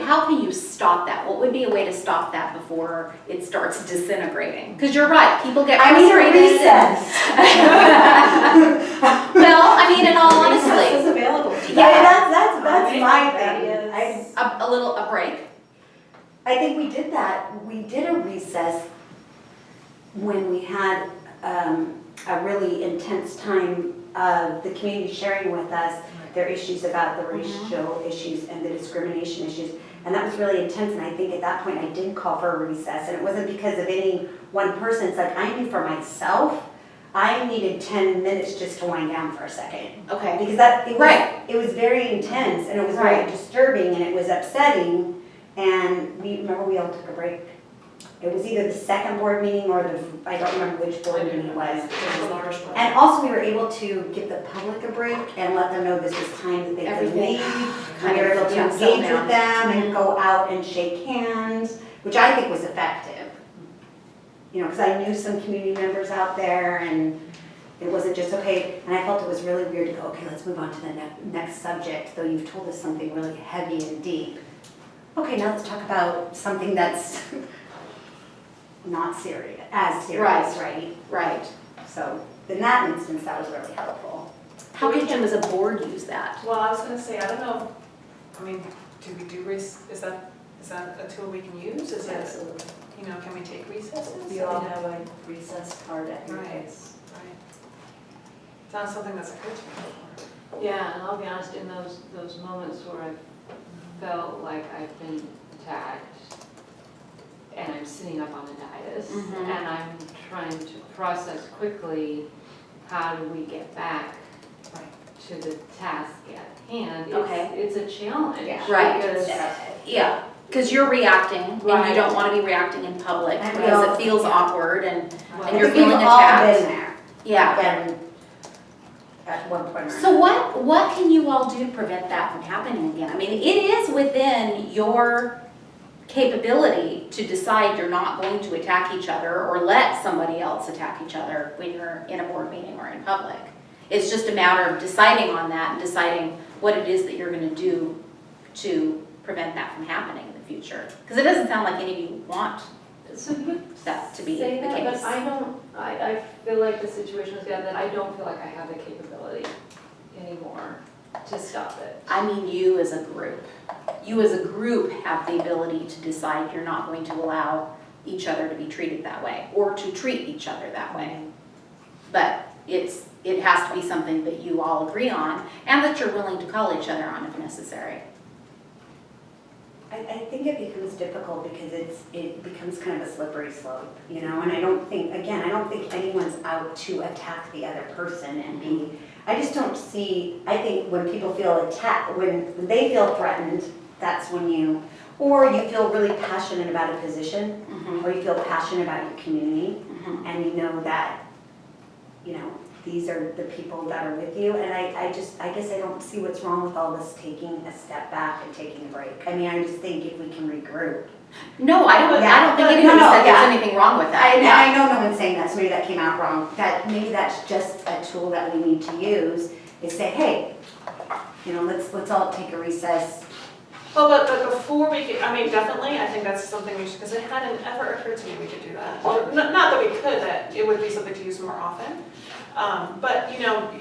how can you stop that? What would be a way to stop that before it starts disintegrating? Because you're right, people get frustrated. I need a recess. Well, I mean, in all honesty, Recess is available to you. Yeah, that's my thing. a break. I think we did that. We did a recess when we had a really intense time of the community sharing with us their issues about the racial issues and the discrimination issues. And that was really intense, and I think at that point I did call for a recess, and it wasn't because of any one person. It's like I knew for myself, I needed 10 minutes just to wind down for a second. Okay. Because it was very intense, and it was very disturbing, and it was upsetting, and we all took a break. It was either the second board meeting or I don't remember which board meeting it was. And also we were able to give the public a break and let them know this was time that they could leave. We were able to engage with them and go out and shake hands, which I think was effective. You know, because I knew some community members out there, and it wasn't just, okay, and I felt it was really weird to go, okay, let's move on to the next subject, though you've told us something really heavy and deep. Okay, now let's talk about something that's not serious, as serious, right? So in that instance, that was really helpful. How can you as a board use that? Well, I was going to say, I don't know, I mean, is that a tool we can use? Is it, Absolutely. you know, can we take recesses? We all have a recess card at your place. Right. It's not something that's occurred to me before. Yeah, and I'll be honest, in those moments where I felt like I've been attacked, and I'm sitting up on a dais, and I'm trying to process quickly, how do we get back to the task at hand? It's a challenge. Yeah. Right. Because Yeah, because you're reacting, and you don't want to be reacting in public because it feels awkward, and you're feeling attacked. We've all been there. Yeah. And at one point. So what can you all do to prevent that from happening again? I mean, it is within your capability to decide you're not going to attack each other or let somebody else attack each other when you're in a board meeting or in public. It's just a matter of deciding on that and deciding what it is that you're going to do to prevent that from happening in the future. Because it doesn't sound like any of you want that to be the say that, case. but I feel like the situation is that I don't feel like I have the capability anymore to stop it. I mean you as a group. You as a group have the ability to decide you're not going to allow each other to be treated that way or to treat each other that way. But it has to be something that you all agree on and that you're willing to call each other on if necessary. I think it becomes difficult because it becomes kind of a slippery slope, you know, and I don't think anyone's out to attack the other person and be, I just don't see, I think when people feel attacked, when they feel threatened, that's when or you feel really passionate about a position, or you feel passionate about your community, and you know that, you know, these are the people that are with you, and I guess I don't see what's wrong with all this taking a step back and taking a break. I mean, I just think if we can regroup. No, I don't think anybody said there's anything wrong with that. I know no one's saying that, so maybe that came out wrong. That maybe that's just a tool that we need to use, is say, hey, you know, let's all take a recess. Well, but before we could, I mean, definitely, I think that's something we should, because it hadn't ever occurred to me we could do that. Well, not that we could, that it would be something to use more often. But, you know,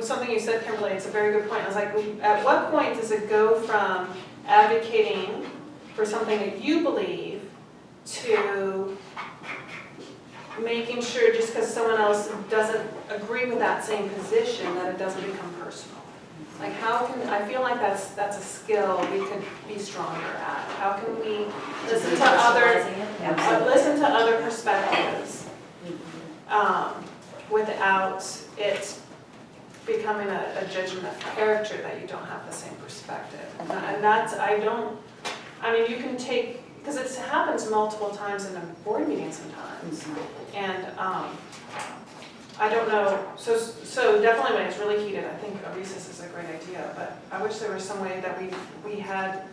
something you said, Kimberly, it's a very good point. I was like, at what point does it go from advocating for something that you believe to making sure just because someone else doesn't agree with that same position that it doesn't become personal? Like I feel like that's a skill we could be stronger at. How can we listen to other perspectives without it becoming a judgment of character that you don't have the same perspective? And that's, I mean, you can take, because it happens multiple times in a board meeting sometimes. And I don't know, so definitely when it's really heated, I think a recess is a great idea, but I wish there was some way that we had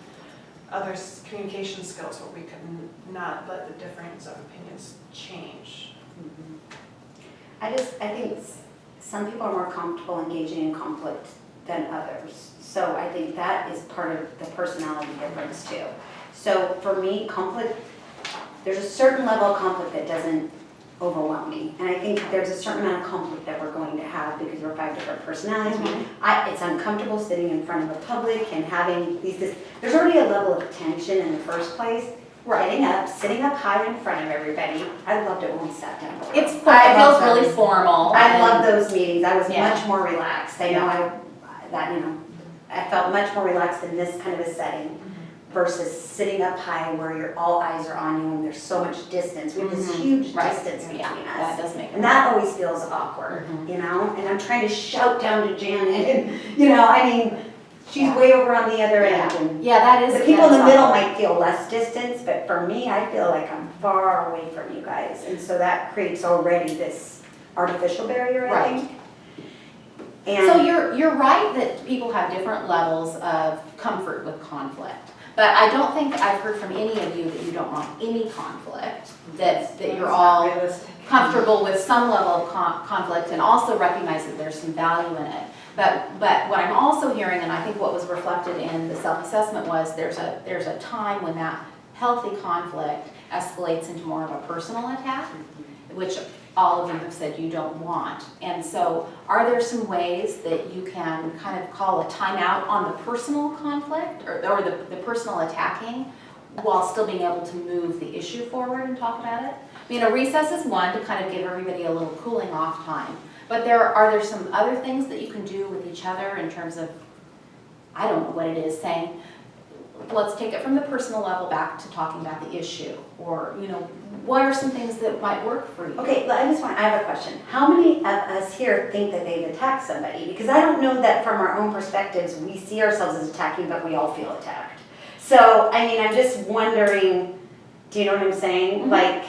other communication skills where we could not let the difference of opinions change. I think some people are more comfortable engaging in conflict than others. So I think that is part of the personality difference too. So for me, conflict, there's a certain level of conflict that doesn't overwhelm me. And I think there's a certain amount of conflict that we're going to have because we're 5 different personalities. It's uncomfortable sitting in front of the public and having there's already a level of tension in the first place. Getting up, sitting up high in front of everybody. I loved it when we sat down. It feels really formal. I love those meetings. I was Yeah. much more relaxed. I know I felt much more relaxed in this kind of a setting versus sitting up high where all eyes are on you and there's so much distance. We have this huge distance between That us. does make it. And that always feels awkward, you know? And I'm trying to shout down to Janet and, you know, I mean, she's way over on the other end. And Yeah, that is. the people in the that's middle awkward. might feel less distance, but for me, I feel like I'm far away from you guys. And so that creates already this artificial barrier, I Right. think. So And you're right that people have different levels of comfort with conflict. But I don't think I've heard from any of you that you don't want any conflict, that you're all comfortable with some level of conflict and also recognize that there's some value in it. But what I'm also hearing, and I think what was reflected in the self-assessment was there's a time when that healthy conflict escalates into more of a personal attack, which all of you have said you don't want. And so are there some ways that you can kind of call a timeout on the personal conflict or the personal attacking while still being able to move the issue forward and talk about it? I mean, a recess is one to kind of give everybody a little cooling off time. But are there some other things that you can do with each other in terms of, I don't know what it is, saying, let's take it from the personal level back to talking about the issue, or, you know, what are some things that might work for you? okay, I have a question. How many of us here think that they've attacked somebody? Because I don't know that from our own perspectives, we see ourselves as attacking, but we all feel attacked. So, I mean, I'm just wondering, do you know what I'm saying? Mhm. Like,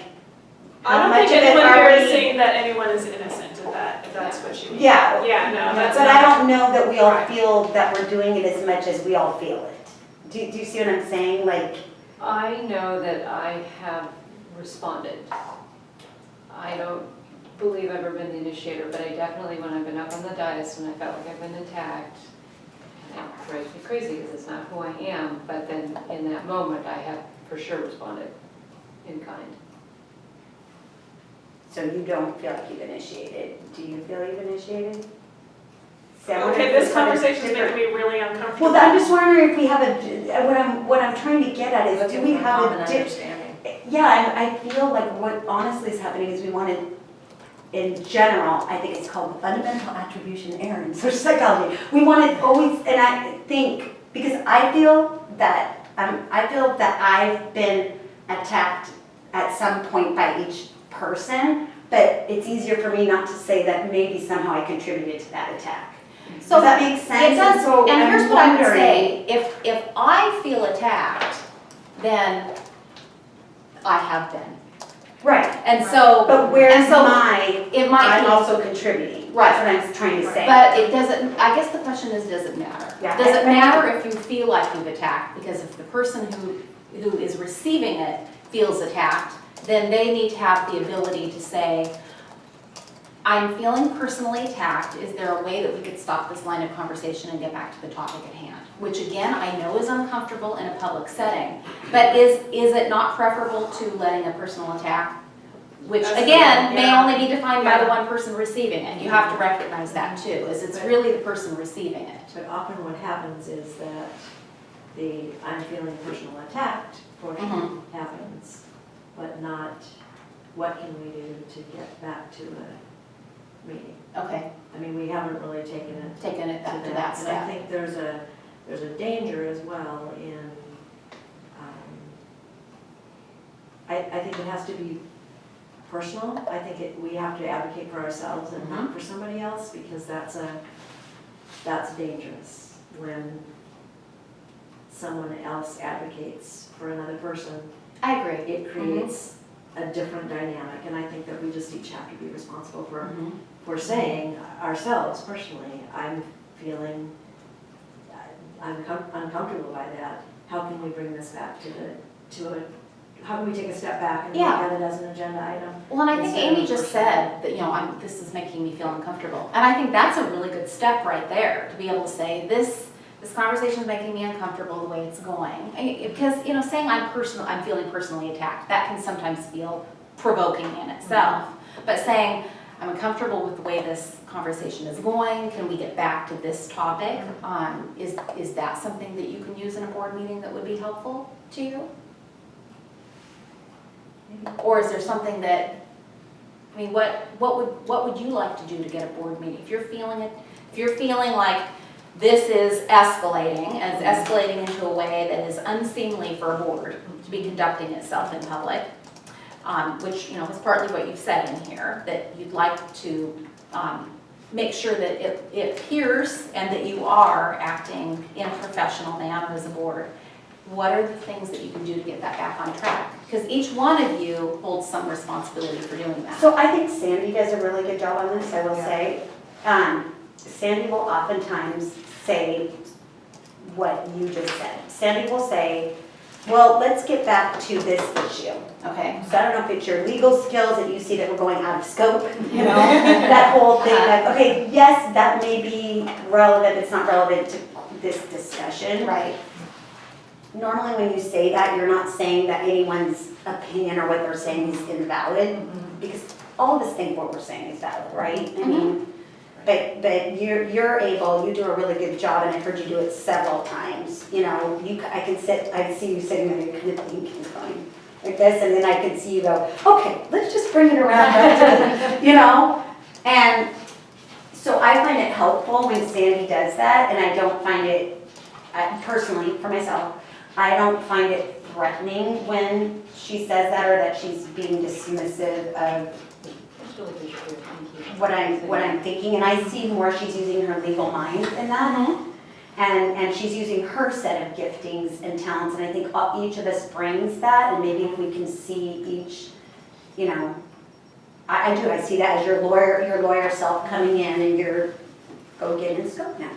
I how don't much think of it anyone are here is we? saying that anyone is innocent, if that's what you mean. Yeah. Yeah, no, that's But I not. don't know that we all Right. feel that we're doing it as much as we all feel it. Do you see what I'm saying? Like, I know that I have responded. I don't believe I've ever been the initiator, but I definitely, when I've been up on the dais, when I felt like I've been attacked, and it drives me crazy because it's not who I am, but then in that moment, I have for sure responded in kind. so you don't feel like you've initiated. Do you feel you've initiated? See, I wonder Okay, if this we have a conversation is different- making me really uncomfortable. Well, I'm just wondering if we have what I'm trying to get at is, do we have a understanding? yeah, and I feel like what honestly is happening is we wanted, in general, I think it's called the fundamental attribution error in social psychology. We wanted always, and I think, because I feel that I've been attacked at some point by each person, but it's easier for me not to say that maybe somehow I contributed to that attack. So Does that make sense? It does, so and I'm here's what I would wondering- say, if I feel attacked, then I have been. Right, And so, but where's And so it might I'm be- also contributing. Right. That's what I'm trying to say. but it doesn't, I guess the question is, does it matter? Yeah. Does it matter if you feel like you've attacked? Because if the person who is receiving it feels attacked, then they need to have the ability to say, I'm feeling personally attacked. Is there a way that we could stop this line of conversation and get back to the topic at hand? Which again, I know is uncomfortable in a public setting, but is it not preferable to letting a personal attack, which That's again, good, may yeah. only be defined by the Yeah. one person receiving it. You have to recognize that too, is it's really the person receiving it. But often what happens is that the I'm feeling personal attacked portion Mhm. happens, but not what can we do to get back to a meeting. Okay, I mean, we haven't really taken it taking it back to that And I step. think there's a danger as well in, I think it has to be personal. I think we have to advocate for ourselves and not for somebody else, because that's dangerous when someone else advocates for another person. I agree. It creates a different dynamic, and I think that we just each have to be responsible for saying ourselves personally, I'm feeling, I'm uncomfortable by that. How can we bring this back how can we take a step back and look Yeah. at it as an agenda item? Well, and I think Instead of Amy just personal. said that, you know, this is making me feel uncomfortable. And I think that's a really good step right there, to be able to say, this conversation is making me uncomfortable the way it's going. Because, you know, saying I'm feeling personally attacked, that can sometimes feel provoking in itself. But saying, I'm uncomfortable with the way this conversation is going, can we get back to this topic? Is that something that you can use in a board meeting that would be helpful to you? Or is there something that, I mean, what would you like to do to get a board meeting? If you're feeling like this is escalating, and it's escalating into a way that is unseemly for a board to be conducting itself in public, which, you know, is partly what you've said in here, that you'd like to make sure that it appears and that you are acting in a professional manner as a board. What are the things that you can do to get that back on track? Because each one of you holds some responsibility for doing that. So I think Sandy does a really good job on this, I will say. Sandy will oftentimes say what you just said. Sandy will say, well, let's get back to this issue. Okay. So I don't know if it's your legal skills that you see that we're going out of scope, you know, that whole thing, like, okay, yes, that may be relevant, it's not relevant to this discussion. Right. Normally when you say that, you're not saying that anyone's opinion or what they're saying is invalid, because all of us think what we're saying is valid, right? I mean, but you're able, you do a really good job, and I've heard you do it several times. You know, I see you sitting there, you're kind of thinking, going like this, and then I can see you go, okay, let's just bring it around back to, you know? And so I find it helpful when Sandy does that, and I don't find it, personally, for myself, I don't find it threatening when she says that, or that she's being dismissive of what I'm thinking, and I see more she's using her legal mind in that, and she's using her set of giftings and talents, and I think each of us brings that, and maybe if we can see each, you know, I see that as your lawyer self coming in, and you're go get in scope now.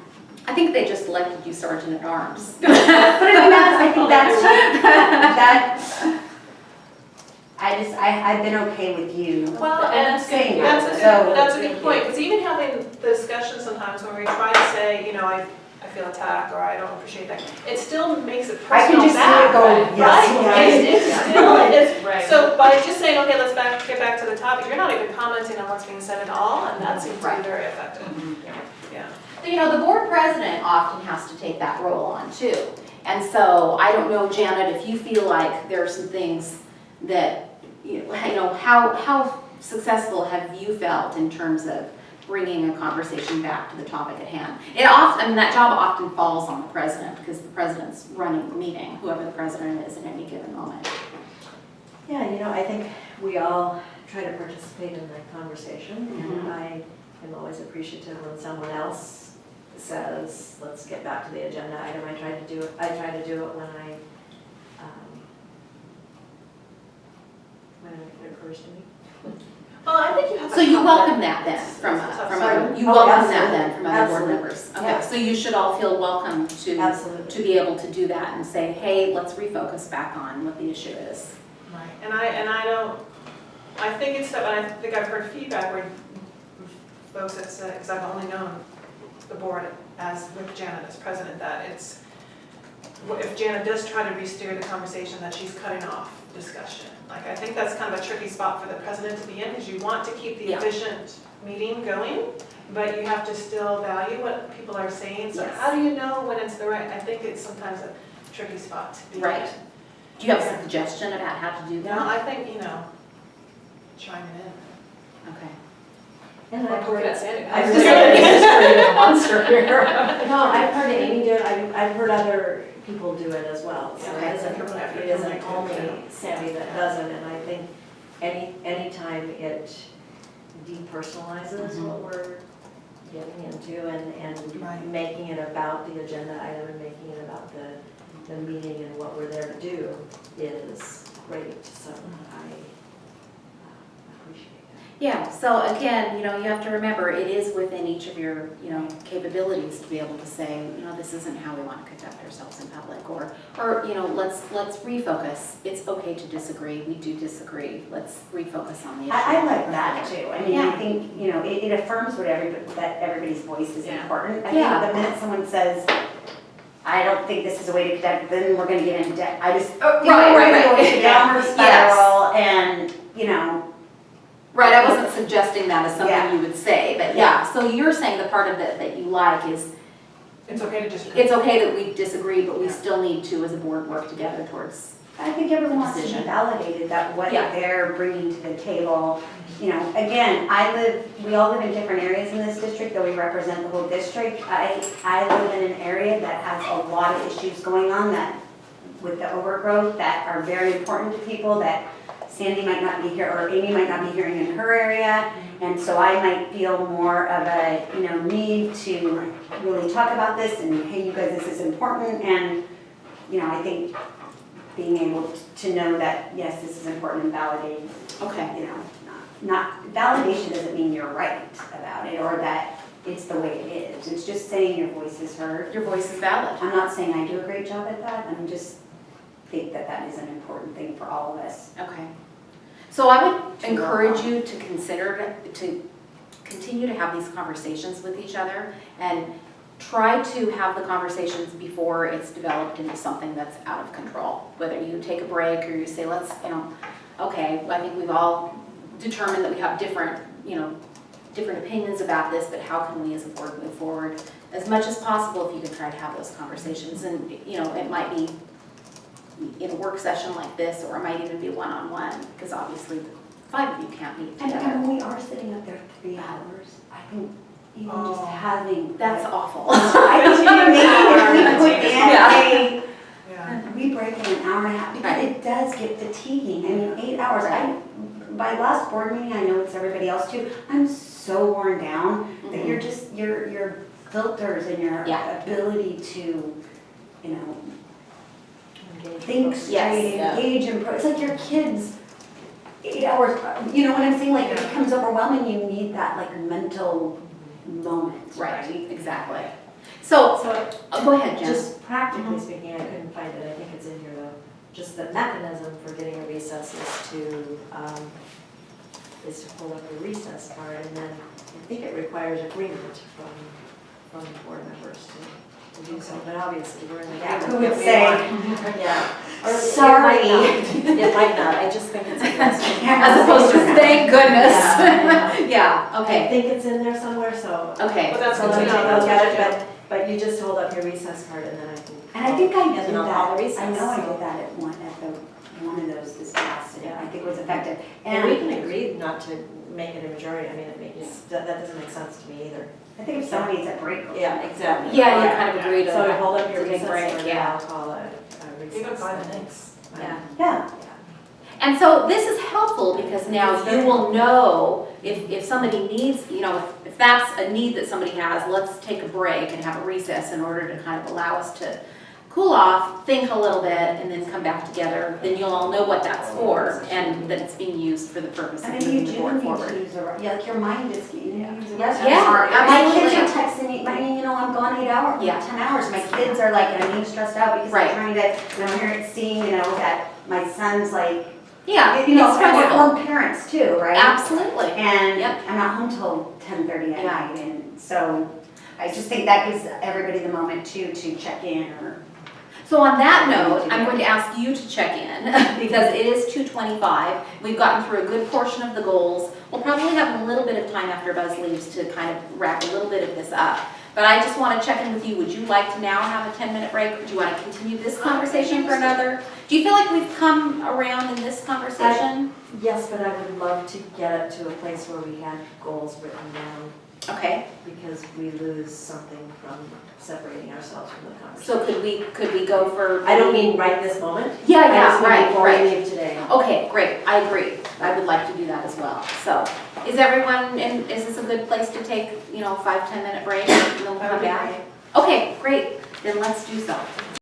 I think they just elected you sergeant at arms. But I think that's I've been okay with you. Well, and saying that's a good point, because even having the discussion sometimes when we try to say, you know, I feel attacked, or I don't appreciate that, it still makes it I can personal just see back, it go, right? yes, It's still, it's, Right. so by just saying, okay, let's get back to the topic, you're not even commenting on what's being said at all, and that seems to be Right. very effective. Yeah. You know, the board president often has to take that role on too. And so I don't know, Janet, if you feel like there are some things that, you know, how successful have you felt in terms of bringing a conversation back to the topic at hand? That job often falls on the president, because the president's running the meeting, whoever the president is at any given moment. Yeah, you know, I think we all try to participate in the conversation, and I am always appreciative when someone else says, let's get back to the agenda item. I try to do it when it occurs to me. Well, I think you have. So you welcome that then from other, you welcome that then from other board Absolutely. members? Okay, Yeah. so you should all feel welcome to Absolutely. be able to do that and say, hey, let's refocus back on what the issue is. Right, and I think it's, and I think I've heard feedback where folks have said, because I've only known the board as, with Janet as president, that it's, if Janet does try to re-steer the conversation, that she's cutting off discussion. Like, I think that's kind of a tricky spot for the president to be in, because you want to keep the Yeah. efficient meeting going, but you have to still value what people are saying. So Yes. how do you know when it's the right, I think it's sometimes a tricky spot to be in. Right. Do you have a suggestion about how to do No, that? I think, you know, chiming in. Okay. And Or I've poking heard, at Sandy. I've Just heard- a monster here. no, I've heard Amy do it, I've heard other people do it as well. So Okay. it isn't only Sandy that does it, and I think anytime it depersonalizes what we're getting into and Right. making it about the agenda item and making it about the meeting and what we're there to do is great, so I appreciate that. Yeah, so again, you know, you have to remember, it is within each of your, you know, capabilities to be able to say, you know, this isn't how we want to conduct ourselves in public, or you know, let's refocus. It's okay to disagree, we do disagree, let's refocus on the issue. I like that too. I mean, Yeah. I think, you know, it affirms that everybody's voice is Yeah. important. I Yeah. think the minute someone says, I don't think this is a way to conduct, then we're gonna get into debt. I just, Right, you know, we're right, gonna go right. into downward Yes. spiral and, you know, Right, I wasn't suggesting that as Yeah. something you would say, but yeah, so you're saying the part of it that you like is, It's okay to disagree. it's okay that we disagree, but we still need to, as a board, work together towards, I think everyone wants to be Decision. validated that what Yeah. they're bringing to the table. You know, again, we all live in different areas in this district, though we represent the whole district. I live in an area that has a lot of issues going on that, with the overgrowth, that are very important to people, that Sandy might not be here, or Amy might not be hearing in her area. And so I might feel more of a, you know, need to really talk about this and, hey, you guys, this is important. And, you know, I think being able to know that, yes, this is important and validating, okay. you know, not, validation doesn't mean you're right about it or that it's the way it is. It's just saying your voice is heard. Your voice is valid. I'm not saying I do a great job at that. I'm just think that that is an important thing for all of us. Okay. So I would To encourage work on. you to consider, to continue to have these conversations with each other and try to have the conversations before it's developed into something that's out of control. Whether you take a break or you say, let's, you know, okay, I think we've all determined that we have different, you know, different opinions about this, but how can we as a board move forward? As much as possible, if you can try to have those conversations. And, you know, it might be in a work session like this, or it might even be one-on-one, because obviously the 5 of you can't meet And together. when we are sitting up there 3 hours, I think even just Oh. having. That's awful. I just maybe if we put in Yeah. Yeah. we break in an hour and a half, because it does get fatiguing. I mean, 8 hours, by last board meeting, I know it's everybody else too, I'm so worn down that you're just, your filters and your Yeah. ability to, you know, Engage think folks. straight, Yes. engage and it's like your kids, 8 hours, you know what I'm saying? Like it becomes overwhelming, you need that like mental moment, Right, right? exactly. So, So go ahead, Jen. just practically speaking, I couldn't find it, I think it's in here though. Just the mechanism for getting a recess is to pull up a recess card, and then I think it requires agreement from the board members to do so, but obviously we're in the. Yeah, who would say, Yeah. Or it sorry. might not. It might not, I just think it's a question. As opposed to thank goodness. Yeah, Yeah, I okay, think it's in there somewhere, so. okay. Well, that's So good let to me know. take a That's look at good it, to know. but you just hold up your recess card and then I can. And I think I And did then I'll call the that, recess. I know I so. did that at one of those this past, and Yeah. I think it was effective. And we can agree not to make it a majority, I mean, that doesn't make sense to me either. I think if somebody's at break. Yeah, exactly. Yeah, you kind of agree to. So we hold up your to take recess break, card and yeah. I'll call a recess. Even 5 minutes. Yeah. Yeah. And so this is helpful because now you will know if somebody needs, you know, if that's a need that somebody has, let's take a break and have a recess in order to kind of allow us to cool off, think a little bit, and then come back together. Then you'll all know what that's for and that it's being used for the purpose of And if you moving the do board need forward. to use a, yeah, like your mind is, you know, use a Yeah. Yeah, My kids absolutely. are texting me, I mean, you know, I'm gone 8 hours, Yeah. 10 hours. My kids are like, I'm being stressed out because Right. I'm trying to, and I'm here seeing, you know, that my son's like, Yeah, you know, it's stressful. we're parents too, right? Absolutely. And Yep. I'm not home till 10:30 at Yeah. night, and so I just think that gives everybody the moment too to check in or. So on that note, I'm going to ask you to check in because it is 2:25. We've gotten through a good portion of the goals. We'll probably have a little bit of time after Buzz leaves to kind of wrap a little bit of this up. But I just want to check in with you. Would you like to now have a 10-minute break? Or do you want to continue this conversation for another? Do you feel like we've come around in this conversation? Yes, but I would love to get it to a place where we had goals written down, Okay. because we lose something from separating ourselves from the So conversation. could we go for? I don't mean right this moment. Yeah, I yeah, just mean right, before we right. leave today. Okay, great, I agree. I would like to do that as well. So, is everyone, is this a good place to take, you know, 5-10 minute break and then we'll come back? Okay, great, then let's do so.